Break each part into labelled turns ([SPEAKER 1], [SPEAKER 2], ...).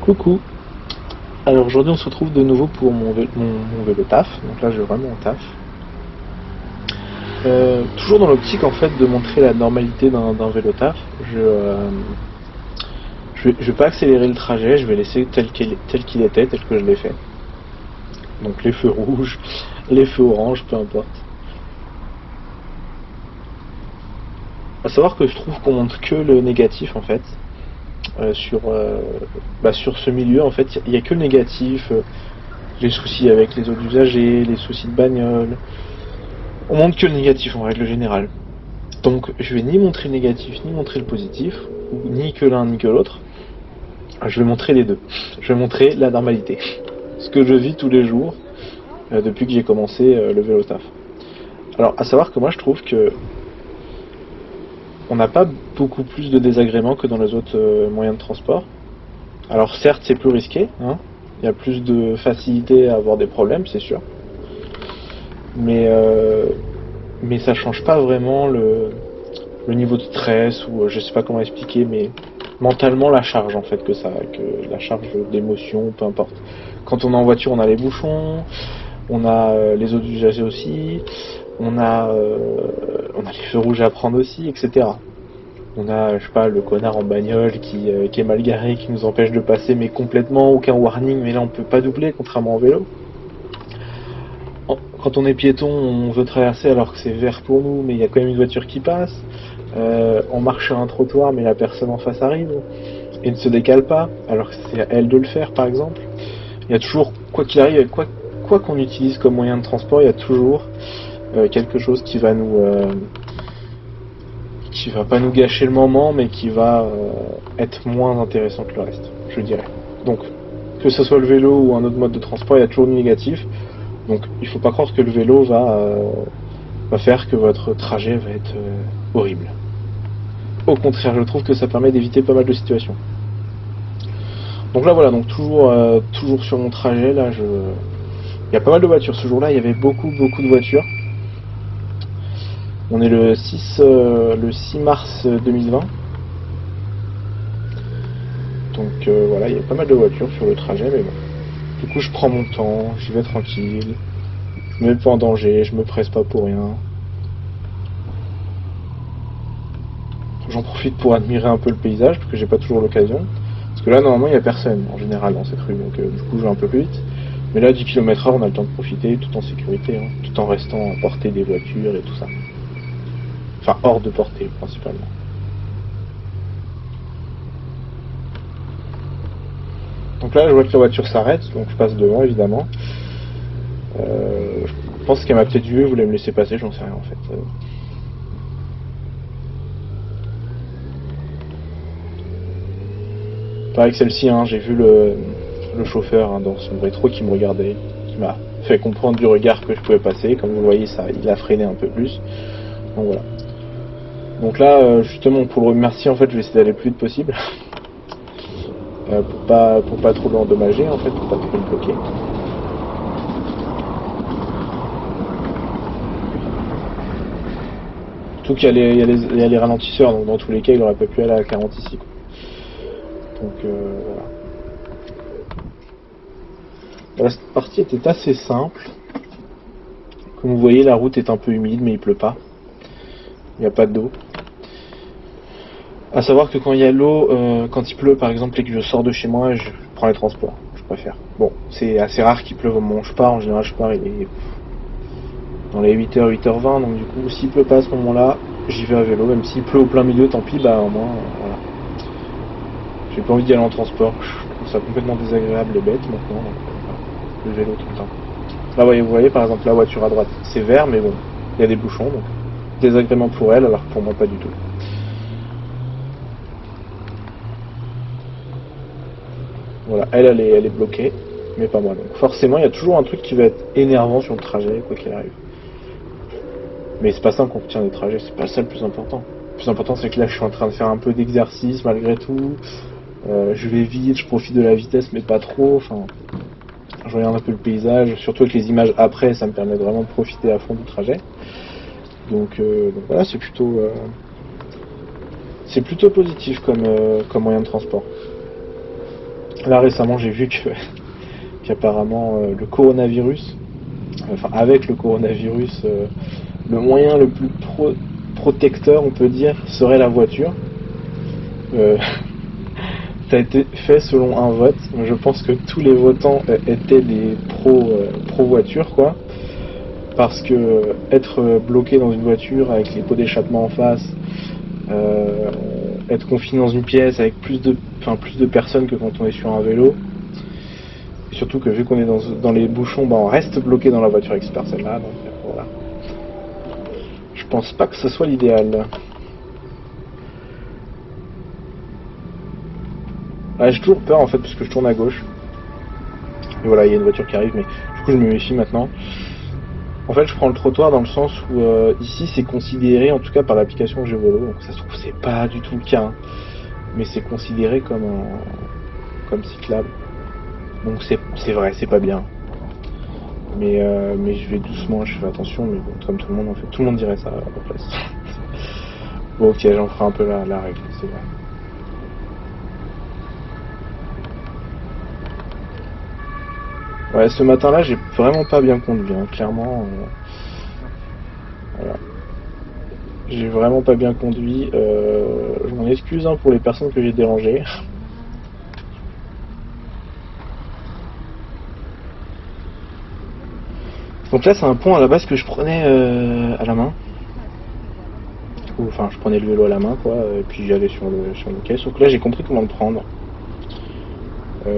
[SPEAKER 1] Coucou. Alors aujourd'hui on se retrouve de nouveau pour mon vélo taf. Donc là je vais vraiment en taf. Toujours dans l'optique en fait de montrer la normalité d'un vélo taf. Je vais pas accélérer le trajet, je vais laisser tel qu'il était, tel que je l'ai fait. Donc les feux rouges, les feux orange, peu importe. À savoir que je trouve qu'on montre que le négatif en fait. Sur ce milieu en fait il n'y a que le négatif, les soucis avec les autres usagers, les soucis de bagnole. On montre que le négatif en règle générale. Donc je vais ni montrer le négatif ni montrer le positif, ou ni que l'un ni que l'autre. Je vais montrer les deux. Je vais montrer la normalité. Ce que je vis tous les jours depuis que j'ai commencé le vélo taf. Alors à savoir que moi je trouve que on n'a pas beaucoup plus de désagréments que dans les autres moyens de transport. Alors certes c'est plus risqué, hein. Il y a plus de facilité à avoir des problèmes, c'est sûr. Mais ça change pas vraiment le niveau de stress, ou je sais pas comment expliquer, mais mentalement la charge en fait que la charge d'émotion, peu importe. Quand on est en voiture, on a les bouchons, on a les autres usagers aussi, on a les feux rouges à prendre aussi, etc. On a, je sais pas, le connard en bagnole qui est mal garé, qui nous empêche de passer, mais complètement, aucun warning, mais là on peut pas doubler, contrairement au vélo. Quand on est piéton, on veut traverser alors que c'est vert pour nous, mais il y a quand même une voiture qui passe. On marche sur un trottoir, mais la personne en face arrive et ne se décale pas, alors que c'est à elle de le faire, par exemple. Il y a toujours, quoi qu'il arrive, quoi qu'on utilise comme moyen de transport, il y a toujours quelque chose qui va pas nous gâcher le moment, mais qui va être moins intéressant que le reste, je dirais. Donc, que ce soit le vélo ou un autre mode de transport, il y a toujours du négatif. Donc, il faut pas croire que le vélo va faire que votre trajet va être horrible. Au contraire, je trouve que ça permet d'éviter pas mal de situations. Donc là voilà, donc toujours sur mon trajet, là il y a pas mal de voitures. Ce jour-là, il y avait beaucoup de voitures. On est le 6 mars 2020. Donc voilà, il y a pas mal de voitures sur le trajet, mais bon. Du coup, je prends mon temps, j'y vais tranquille. Je me mets pas en danger, je me presse pas pour rien. J'en profite pour admirer un peu le paysage, parce que j'ai pas toujours l'occasion. Parce que là, normalement, il n'y a personne, en général, dans cette rue, donc du coup, je vais un peu plus vite. Mais là, 10 km/h, on a le temps de profiter, tout en sécurité, hein, tout en restant à portée des voitures et tout ça. Enfin, hors de portée, principalement. Donc là, je vois que la voiture s'arrête, donc je passe devant, évidemment. Je pense qu'elle m'a peut-être vu, elle voulait me laisser passer, j'en sais rien, en fait. Pareil que celle-ci, hein, j'ai vu le chauffeur dans son rétro qui me regardait, qui m'a fait comprendre du regard que je pouvais passer. Comme vous voyez, il a freiné un peu plus. Donc voilà. Donc là, justement, pour le remercier, en fait, je vais essayer d'aller le plus vite possible. Pour pas trop l'endommager, en fait, pour pas trop le bloquer. Surtout qu'il y a les ralentisseurs, donc dans tous les cas, il aurait pas pu aller à 40 ici, quoi. Donc voilà. Voilà, cette partie était assez simple. Comme vous voyez, la route est un peu humide, mais il pleut pas. Il n'y a pas d'eau. À savoir que quand il y a l'eau, quand il pleut par exemple et que je sors de chez moi, je prends les transports. Je préfère. Bon, c'est assez rare qu'il pleuve au moment où je pars. En général, je pars il est dans les 8h, 8h20. Donc du coup, s'il pleut pas à ce moment-là, j'y vais à vélo. Même s'il pleut au plein milieu, tant pis. Bah au moins, voilà. J'ai pas envie d'y aller en transport. Je trouve ça complètement désagréable et bête maintenant. Donc, voilà. Le vélo tout le temps. Là, vous voyez par exemple la voiture à droite, c'est vert, mais bon, il y a des bouchons, donc désagrément pour elle, alors que pour moi pas du tout. Voilà, elle est bloquée, mais pas moi. Donc forcément, il y a toujours un truc qui va être énervant sur le trajet, quoi qu'il arrive. Mais c'est pas ça qu'on retient des trajets, c'est pas ça le plus important. Le plus important, c'est que là, je suis en train de faire un peu d'exercice malgré tout. Je vais vite, je profite de la vitesse, mais pas trop. Enfin, je regarde un peu le paysage, surtout avec les images après, ça me permet vraiment de profiter à fond du trajet. Donc voilà, c'est plutôt positif comme moyen de transport. Là récemment j'ai vu que qu'apparemment le coronavirus, enfin avec le coronavirus, le moyen le plus protecteur on peut dire serait la voiture. Euh, ça a été fait selon un vote. Je pense que tous les votants étaient des pro voiture quoi. Parce que être bloqué dans une voiture avec les pots d'échappement en face, être confiné dans une pièce avec plus de personnes que quand on est sur un vélo, et surtout que vu qu'on est dans les bouchons, bah on reste bloqué dans la voiture avec ces personnes-là, donc voilà. Je pense pas que ce soit l'idéal. Ah, j'ai toujours peur en fait parce que je tourne à gauche. Et voilà, il y a une voiture qui arrive, mais du coup je me méfie maintenant. En fait, je prends le trottoir dans le sens où ici c'est considéré, en tout cas par l'application GVolo, donc ça se trouve c'est pas du tout le cas, hein, mais c'est considéré comme cyclable. Donc c'est vrai, c'est pas bien. Mais je vais doucement, je fais attention, mais bon, comme tout le monde en fait, tout le monde dirait ça à la place. Bon ok, j'en ferai un peu la règle, c'est vrai. Ouais, ce matin-là, j'ai vraiment pas bien conduit, hein, clairement. Voilà. J'ai vraiment pas bien conduit. Je m'en excuse hein, pour les personnes que j'ai dérangées. Donc là, c'est un pont à la base que je prenais à la main. Enfin, je prenais le vélo à la main, quoi, et puis j'allais sur le quai. Sauf que là, j'ai compris comment le prendre.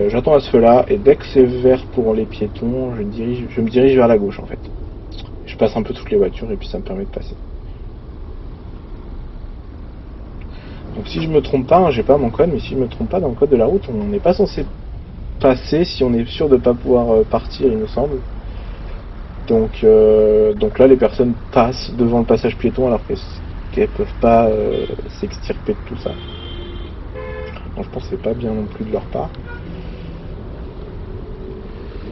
[SPEAKER 1] J'attends à ce feu-là, et dès que c'est vert pour les piétons, je me dirige vers la gauche, en fait. Je passe un peu toutes les voitures, et puis ça me permet de passer. Donc si je me trompe pas, hein, j'ai pas mon code, mais si je me trompe pas, dans le code de la route, on n'est pas censé passer si on est sûr de pas pouvoir partir, il me semble. Donc là, les personnes passent devant le passage piéton alors qu'elles peuvent pas s'extirper de tout ça. Donc je pense que c'est pas bien non plus de leur part.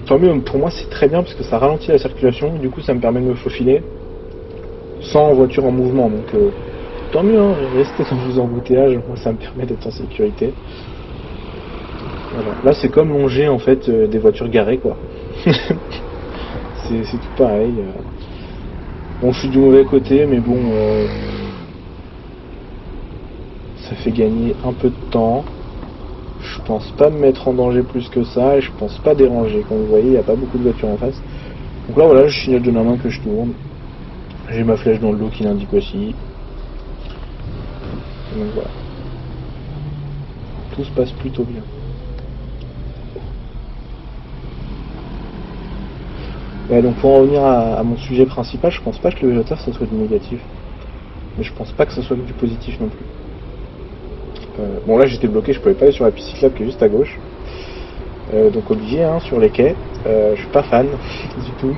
[SPEAKER 1] Tant mieux, pour moi c'est très bien parce que ça ralentit la circulation et du coup ça me permet de me faufiler sans voiture en mouvement. Donc tant mieux, hein, restez dans vos embouteillages, moi ça me permet d'être en sécurité. Voilà. Là c'est comme longer en fait des voitures garées quoi. c'est tout pareil. Bon, je suis du mauvais côté, mais bon, ça fait gagner un peu de temps. Je pense pas me mettre en danger plus que ça, et je pense pas déranger. Comme vous voyez, il n'y a pas beaucoup de voitures en face. Donc là, voilà, je signale de la main que je tourne. J'ai ma flèche dans le dos qui l'indique aussi. Donc voilà. Tout se passe plutôt bien. Ouais, donc pour en revenir à mon sujet principal, je pense pas que le vélotaire ça soit du négatif. Mais je pense pas que ça soit du positif non plus. Bon là j'étais bloqué, je pouvais pas aller sur la piste cyclable qui est juste à gauche. Donc obligé hein, sur les quais. Je suis pas fan du tout.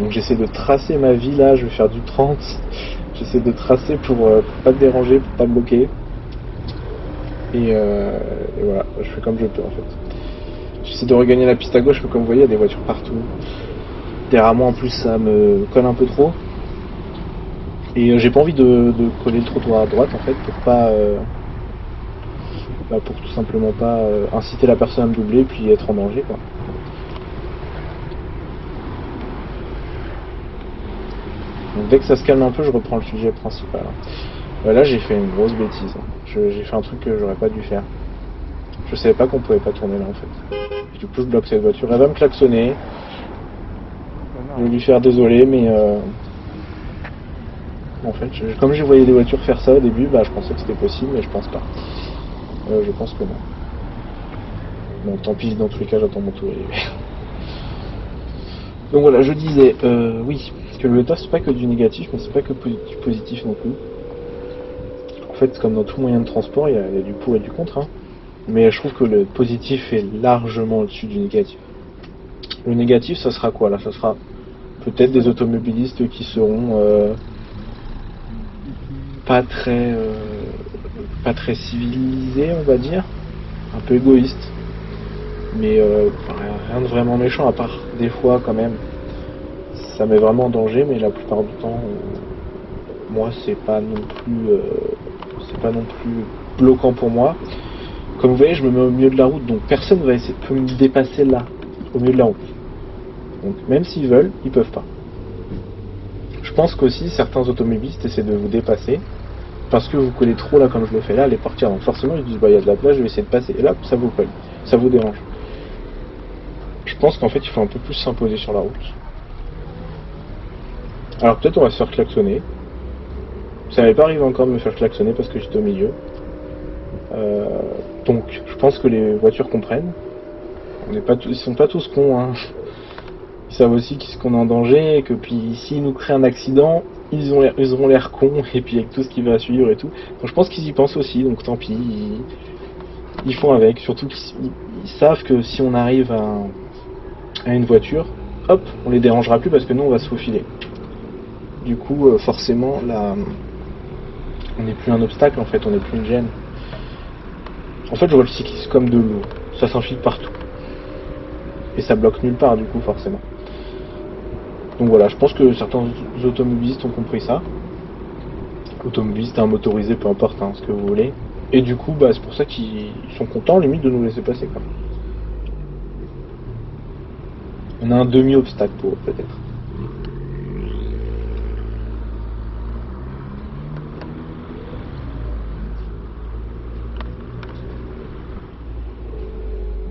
[SPEAKER 1] Donc j'essaie de tracer ma vie là, je vais faire du 30. J'essaie de tracer pour pas te déranger, pour pas bloquer. Et voilà, je fais comme je peux en fait. J'essaie de regagner la piste à gauche, mais comme vous voyez, il y a des voitures partout. Derrière moi en plus ça me colle un peu trop. Et j'ai pas envie de coller le trottoir à droite en fait pour pas pour tout simplement pas inciter la personne à me doubler puis être en danger quoi. Donc dès que ça se calme un peu, je reprends le sujet principal. Là j'ai fait une grosse bêtise. J'ai fait un truc que j'aurais pas dû faire. Je savais pas qu'on pouvait pas tourner là en fait. Et du coup je bloque cette voiture. Elle va me klaxonner. Je vais lui faire désolé mais en fait comme j'ai voyé des voitures faire ça au début, je pensais que c'était possible mais je pense pas. Je pense que non. Bon tant pis, dans tous les cas j'attends mon tour. Donc voilà, je disais, oui, que le vélotaire c'est pas que du négatif, mais c'est pas que du positif non plus. En fait, comme dans tout moyen de transport, il y a du pour et du contre, hein. Mais je trouve que le positif est largement au-dessus du négatif. Le négatif, ça sera quoi là? Ça sera peut-être des automobilistes qui seront pas très civilisés, on va dire, un peu égoïstes. Mais rien de vraiment méchant, à part des fois quand même. Ça met vraiment en danger, mais la plupart du temps, moi c'est pas non plus bloquant pour moi. Comme vous voyez, je me mets au milieu de la route, donc personne va essayer peut me dépasser là, au milieu de la route. Donc même s'ils veulent, ils peuvent pas. Je pense qu'aussi certains automobilistes essaient de vous dépasser parce que vous collez trop là comme je le fais là, les portières. Donc forcément ils disent bah il y a de la place, je vais essayer de passer. Et là ça vous colle, ça vous dérange. Je pense qu'en fait il faut un peu plus s'imposer sur la route. Alors peut-être on va se faire klaxonner. Ça m'est pas arrivé encore de me faire klaxonner parce que j'étais au milieu. Donc je pense que les voitures comprennent. Ils sont pas tous cons, hein. Ils savent aussi qu'on est en danger et que puis s'ils nous créent un accident, ils auront l'air cons et puis avec tout ce qui va suivre et tout. Donc je pense qu'ils y pensent aussi, donc tant pis, ils font avec. Surtout qu'ils savent que si on arrive à une voiture, hop, on les dérangera plus parce que nous on va se faufiler. Du coup, forcément, là, on n'est plus un obstacle en fait, on n'est plus une gêne. En fait, je vois le cycliste comme de l'eau, ça s'enfile partout. Et ça bloque nulle part du coup, forcément. Donc voilà, je pense que certains automobilistes ont compris ça. Automobilistes, un motorisé, peu importe hein, ce que vous voulez. Et du coup, bah, c'est pour ça qu'ils sont contents limite de nous laisser passer. Quoi. On a un demi-obstacle pour eux peut-être.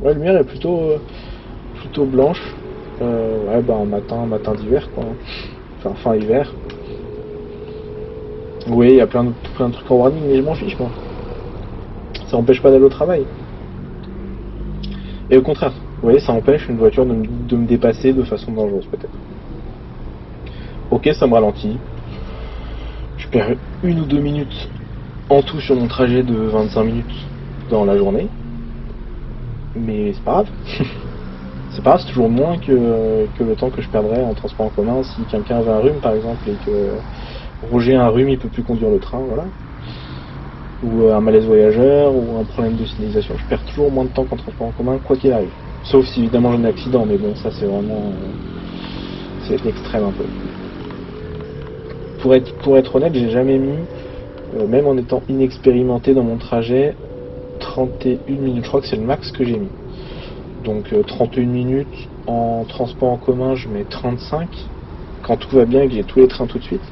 [SPEAKER 1] Ouais, la lumière est plutôt blanche. Ouais, bah, matin d'hiver, quoi. Enfin, fin hiver. Oui, il y a plein de trucs en warning, mais je m'en fiche, moi. Ça empêche pas d'aller au travail. Et au contraire, vous voyez, ça empêche une voiture de me dépasser de façon dangereuse, peut-être. Ok, ça me ralentit. Je perds 1 ou 2 minutes en tout sur mon trajet de 25 minutes dans la journée. Mais c'est pas grave. C'est pas grave, c'est toujours moins que le temps que je perdrais en transport en commun si quelqu'un avait un rhume par exemple et que Roger a un rhume, il peut plus conduire le train, voilà. Ou un malaise voyageur ou un problème de signalisation, je perds toujours moins de temps qu'en transport en commun, quoi qu'il arrive. Sauf si évidemment j'ai un accident, mais bon, ça c'est vraiment. C'est l'extrême un peu. Pour être honnête, j'ai jamais mis, même en étant inexpérimenté dans mon trajet, 31 minutes. Je crois que c'est le max que j'ai mis. Donc 31 minutes en transport en commun, je mets 35. Quand tout va bien et que j'ai tous les trains tout de suite.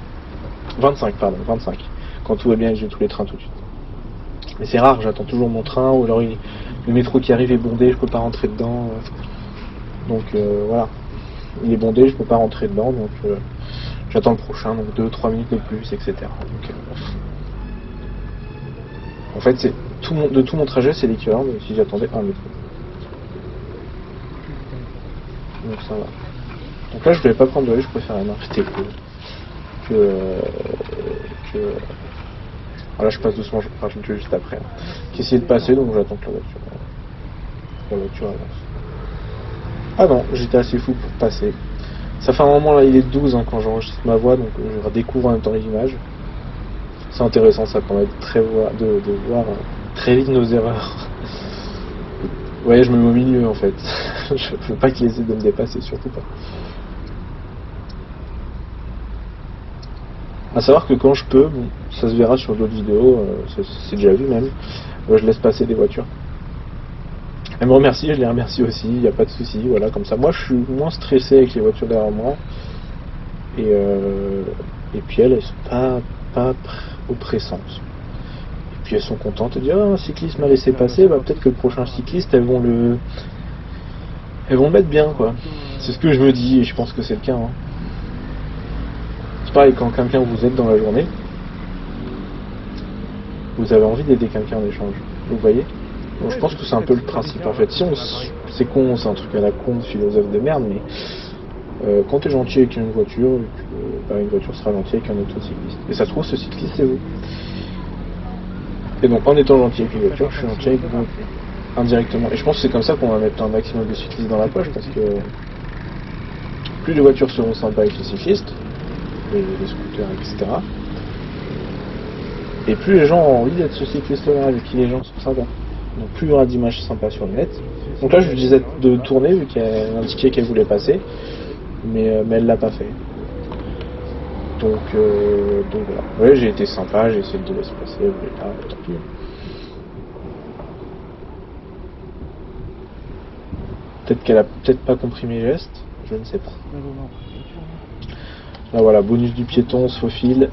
[SPEAKER 1] 25, pardon, 25. Quand tout va bien et que j'ai tous les trains tout de suite. Mais c'est rare, j'attends toujours mon train, ou alors le métro qui arrive est bondé, je peux pas rentrer dedans. Donc voilà. Il est bondé, je peux pas rentrer dedans, donc j'attends le prochain, donc 2-3 minutes de plus, etc. Donc, en fait, c'est de tout mon trajet, c'est l'équivalent de si j'attendais un métro. Donc ça va. Donc là, je voulais pas prendre de risque, je préférais m'arrêter que voilà, je passe doucement, je rajoute juste après. Hein. J'ai essayé de passer, donc j'attends que la voiture avance. Ah non, j'étais assez fou pour passer. Ça fait un moment là, il est 12 hein, quand j'enregistre ma voix, donc je redécouvre en même temps les images. C'est intéressant, ça permet de voir très vite nos erreurs. Ouais, je me mets au milieu en fait. Je veux pas qu'ils essaient de me dépasser, surtout pas. À savoir que quand je peux, bon, ça se verra sur d'autres vidéos, c'est déjà vu même, je laisse passer des voitures. Elle me remercie, je les remercie aussi, il n'y a pas de souci, voilà, comme ça. Moi je suis moins stressé avec les voitures derrière moi. Et puis elles sont pas oppressantes. Et puis elles sont contentes de dire ah, un cycliste m'a laissé passer, bah peut-être que le prochain cycliste elles vont le mettre bien quoi. C'est ce que je me dis et je pense que c'est le cas. Hein. C'est pareil quand quelqu'un vous aide dans la journée, vous avez envie d'aider quelqu'un en échange. Vous voyez? Donc je pense que c'est un peu le principe en fait. Si on c'est con, c'est un truc à la con, philosophe de merde, mais quand tu es gentil avec une voiture, une voiture sera gentille avec un autre cycliste. Et ça se trouve, ce cycliste, c'est vous. Et donc, en étant gentil avec une voiture, je suis gentil avec vous, indirectement. Et je pense que c'est comme ça qu'on va mettre un maximum de cyclistes dans la poche, parce que plus les voitures seront sympas avec les cyclistes, les scooters, etc. Et plus les gens ont envie d'être ce cycliste-là, avec qui les gens sont sympas. Donc plus il y aura d'images sympas sur le net. Donc là, je lui disais de tourner, vu qu'elle indiquait qu'elle voulait passer. Mais elle l'a pas fait. Donc voilà. Ouais, j'ai été sympa, j'ai essayé de laisser passer, elle voulait pas, tant pis. Peut-être qu'elle a peut-être pas compris mes gestes, je ne sais pas.
[SPEAKER 2] Non, non, non, voiture.
[SPEAKER 1] Là voilà, bonus du piéton, on se faufile.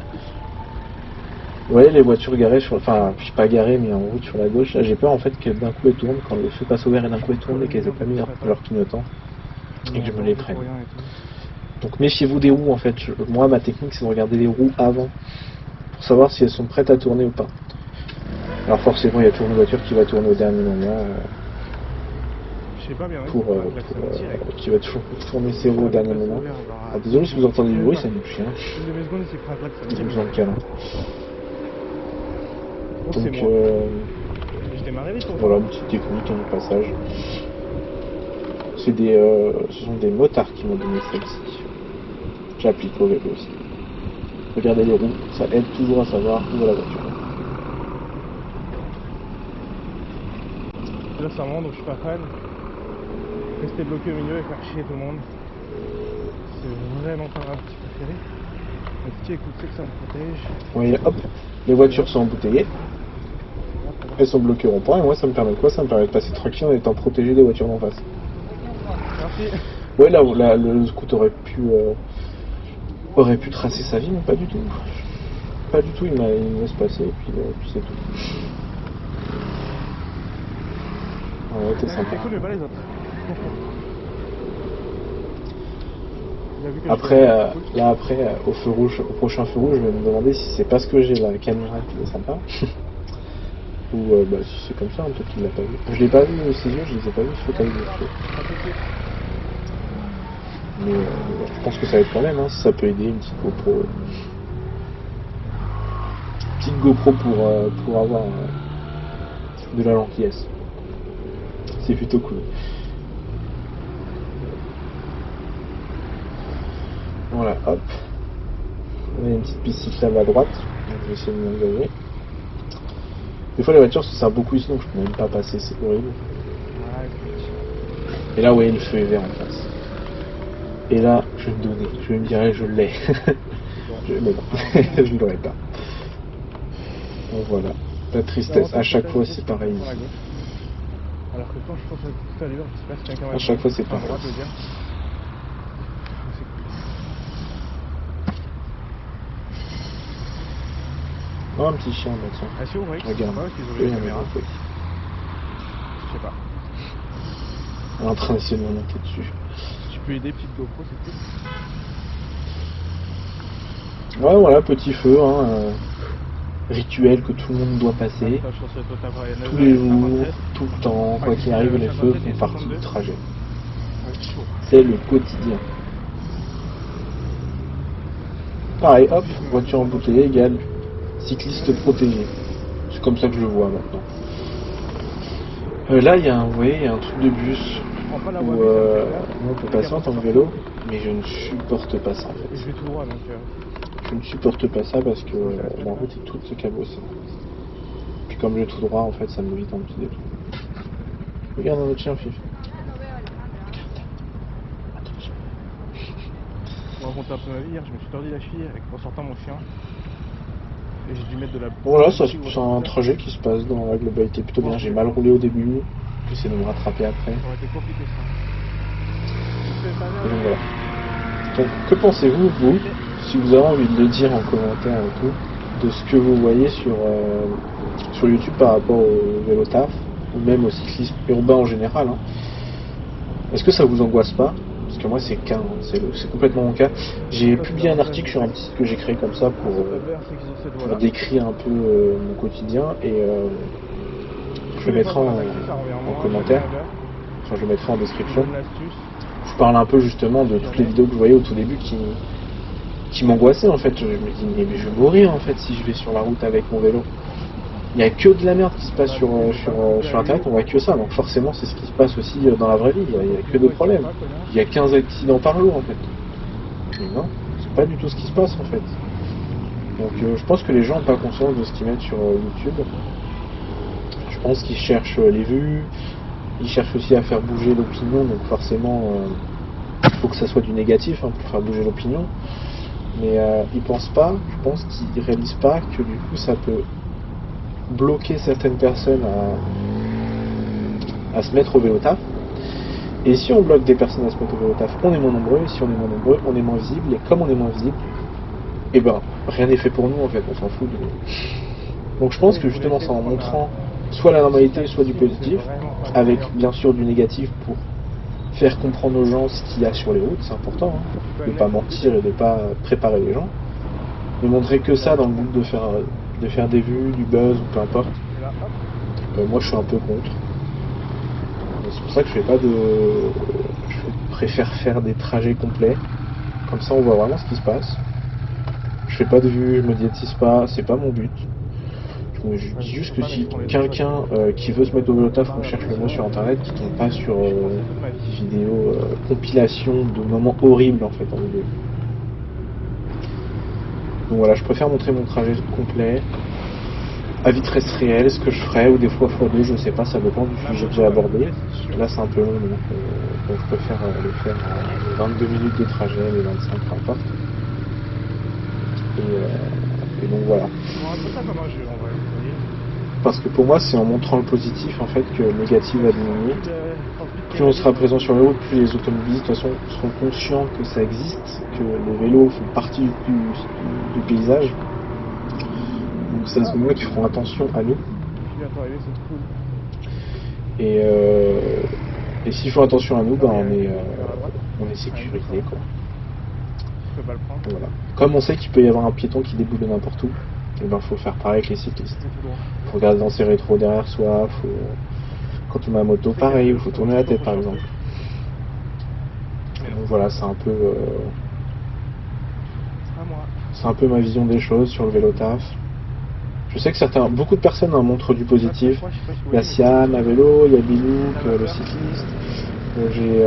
[SPEAKER 1] Ouais, les voitures garées sur... Enfin, je suis pas garé, mais en route sur la gauche. Là, j'ai peur en fait que d'un coup elles tournent, quand le feu passe au vert et d'un coup elles tournent et qu'elles aient pas mis leur clignotant. Et que je me les prenne. Donc méfiez-vous des roues en fait. Moi, ma technique, c'est de regarder les roues avant. Pour savoir si elles sont prêtes à tourner ou pas. Alors forcément, il y a toujours une voiture qui va tourner au dernier moment.
[SPEAKER 2] Je sais pas bien,
[SPEAKER 1] qui va toujours tourner ses roues au dernier moment. Ah, désolé si vous entendez du bruit, c'est mon chien.
[SPEAKER 2] Une demi-seconde, c'est crac crac.
[SPEAKER 1] Il a besoin de câlin. Donc
[SPEAKER 2] je démarrais vite.
[SPEAKER 1] Voilà, une petite technique, un passage. C'est ce sont des motards qui m'ont donné celle-ci. J'applique au vélo aussi. Regardez les roues, ça aide toujours à savoir où va la voiture.
[SPEAKER 2] Là ça monte, donc je suis pas fan. Rester bloqué au milieu et faire chier tout le monde. C'est vraiment pas un petit préféré. Le petit écoute, c'est que ça me protège.
[SPEAKER 1] Oui, hop, les voitures sont embouteillées. Elles sont bloquées au rond-point et moi ça me permet de quoi? Ça me permet de passer tranquille en étant protégé des voitures d'en face.
[SPEAKER 2] Merci.
[SPEAKER 1] Ouais, là le scout aurait pu tracer sa vie, mais pas du tout. Pas du tout, il me laisse passer et puis c'est tout. Ouais, t'es sympa.
[SPEAKER 2] C'est cool, mais pas les autres.
[SPEAKER 1] Après, au feu rouge, au prochain feu rouge, je vais me demander si c'est parce que j'ai la caméra qui est sympa. Ou si c'est comme ça, peut-être qu'il l'a pas vu. Je l'ai pas vu, ses yeux, je les ai pas vus se focaliser dessus. Mais je pense que ça va être quand même, hein, si ça peut aider, une petite GoPro. Petite GoPro pour avoir de la gentillesse. C'est plutôt cool. Voilà, hop. On a une petite piste cyclable à droite. Donc je vais essayer de m'engager. Des fois les voitures se servent beaucoup ici, donc je peux même pas passer, c'est horrible. Et là, ouais, le feu est vert en face. Et là, je vais me donner, je vais me dire, je l'ai. Mais non, je ne l'aurai pas. Donc voilà, la tristesse, à chaque fois c'est pareil.
[SPEAKER 2] Alors que quand je pense à tout à l'heure, je sais pas si quelqu'un va.
[SPEAKER 1] À chaque fois c'est pareil. Oh, un petit chien, bah tiens.
[SPEAKER 2] Ah, si, ouais,
[SPEAKER 1] regarde,
[SPEAKER 2] je sais pas.
[SPEAKER 1] On est en train d'essayer de me monter dessus.
[SPEAKER 2] Tu peux aider, petite GoPro, c'est cool.
[SPEAKER 1] Ouais, voilà, petit feu, hein, rituel que tout le monde doit passer. Tous les jours, tout le temps, quoi qu'il arrive, les feux font partie du trajet. C'est le quotidien. Pareil, hop, voiture embouteillée égale cycliste protégé. C'est comme ça que je le vois maintenant. Là, il y a un truc de bus où on peut passer en tant que vélo, mais je ne supporte pas ça en fait.
[SPEAKER 2] Je vais tout droit donc.
[SPEAKER 1] Je ne supporte pas ça parce que la route est toute cabossée. Puis comme je vais tout droit, en fait, ça me évite un petit détour. Regarde un autre chien, Fif.
[SPEAKER 2] Pour raconter un peu ma vie, hier je me suis tordu la cheville en sortant mon chien. Et j'ai dû mettre de la...
[SPEAKER 1] Voilà, c'est un trajet qui se passe dans la globalité plutôt bien. J'ai mal roulé au début, j'essaie de me rattraper après.
[SPEAKER 2] Ça aurait été compliqué ça.
[SPEAKER 1] Et donc voilà. Donc que pensez-vous, vous, si vous avez envie de le dire en commentaire et tout, de ce que vous voyez sur YouTube par rapport au vélo taf, ou même au cyclisme urbain en général, hein. Est-ce que ça vous angoisse pas? Parce que moi c'est le cas, hein. C'est complètement mon cas. J'ai publié un article sur un petit site que j'ai créé comme ça pour décrire un peu mon quotidien et je le mettrai en commentaire, enfin je le mettrai en description. Je parle un peu justement de toutes les vidéos que je voyais au tout début qui m'angoissaient en fait. Je me dis mais je vais mourir en fait si je vais sur la route avec mon vélo. Il n'y a que de la merde qui se passe sur internet, on voit que ça, donc forcément c'est ce qui se passe aussi dans la vraie vie, il n'y a que des problèmes. Il y a 15 accidents par jour en fait. Mais non, c'est pas du tout ce qui se passe en fait. Donc je pense que les gens n'ont pas conscience de ce qu'ils mettent sur YouTube. Je pense qu'ils cherchent les vues, ils cherchent aussi à faire bouger l'opinion, donc forcément il faut que ça soit du négatif pour faire bouger l'opinion. Mais ils pensent pas, je pense qu'ils réalisent pas que du coup ça peut bloquer certaines personnes à se mettre au vélo taf Et si on bloque des personnes à se mettre au vélo taf, on est moins nombreux, et si on est moins nombreux, on est moins visible, et comme on est moins visible, et ben rien n'est fait pour nous en fait, on s'en fout de... Donc je pense que justement c'est en montrant soit la normalité, soit du positif, avec bien sûr du négatif pour faire comprendre aux gens ce qu'il y a sur les routes, c'est important, hein, de ne pas mentir et de ne pas préparer les gens, mais montrer que ça dans le but de faire des vues, du buzz ou peu importe. Moi je suis un peu contre. C'est pour ça que je préfère faire des trajets complets, comme ça on voit vraiment ce qui se passe. Je fais pas de vue, je médiatise pas, c'est pas mon but. Je dis juste que si quelqu'un qui veut se mettre au vélo taf ou cherche le mot sur internet, qui tombe pas sur des vidéos compilation de moments horribles en fait en vidéo. Donc voilà, je préfère montrer mon trajet complet, à vitesse réelle, ce que je ferais, ou des fois x2, je sais pas, ça dépend du sujet que j'ai abordé. Là c'est un peu long, donc je préfère le faire les 22 minutes de trajet, les 25, peu importe. Et donc voilà. Parce que pour moi, c'est en montrant le positif en fait que le négatif va diminuer. Plus on sera présent sur les routes, plus les automobilistes de toute façon seront conscients que ça existe, que les vélos font partie du paysage. Donc c'est à ce moment qu'ils feront attention à nous. Et s'ils font attention à nous, ben on est sécurisé quoi. Voilà. Comme on sait qu'il peut y avoir un piéton qui déboule de n'importe où, et ben faut faire pareil avec les cyclistes. Faut regarder dans ses rétros derrière soi, quand on a la moto, pareil, il faut tourner la tête par exemple. Donc voilà, c'est un peu ma vision des choses sur le vélo taf. Je sais que beaucoup de personnes en montrent du positif. Il y a Siam à vélo, il y a Bilouk, le cycliste. J'ai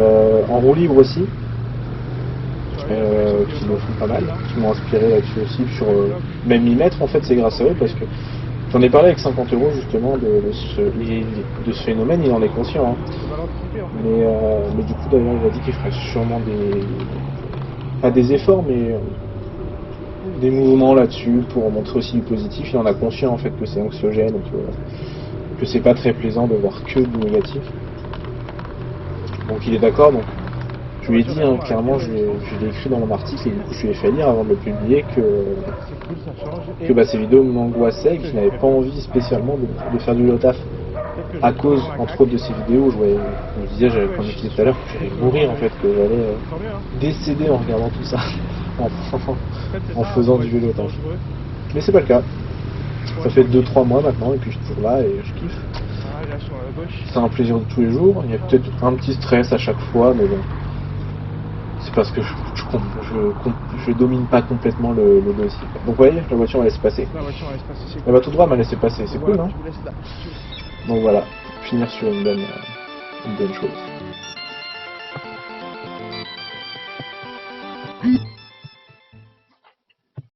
[SPEAKER 1] en roue libre aussi, qui le font pas mal, qui m'ont inspiré là-dessus aussi, sur même m'y mettre en fait, c'est grâce à eux parce que j'en ai parlé avec 50 € justement de ce phénomène, il en est conscient. Hein. Mais du coup d'ailleurs il a dit qu'il ferait sûrement pas des efforts mais des mouvements là-dessus pour montrer aussi du positif. Il en a conscient en fait que c'est anxiogène, donc, que c'est pas très plaisant de voir que du négatif. Donc il est d'accord, donc je lui ai dit hein, clairement, je l'ai écrit dans mon article et du coup je lui ai fait lire avant de le publier que ces vidéos m'angoissaient et que je n'avais pas envie spécialement de faire du vélo taf. À cause, entre autres, de ces vidéos où je me disais, comme je disais tout à l'heure, que j'allais mourir en fait, que j'allais décéder en regardant tout ça, en faisant du vélo taf. Mais c'est pas le cas. Ça fait 2-3 mois maintenant et puis je suis toujours là et je kiffe. C'est un plaisir de tous les jours. Il y a peut-être un petit stress à chaque fois, mais bon. C'est parce que je domine pas complètement le dossier. Donc vous voyez, la voiture m'a laissé passer. Elle va tout droit, m'a laissé passer. C'est cool, non? Donc voilà, pour finir sur une bonne chose.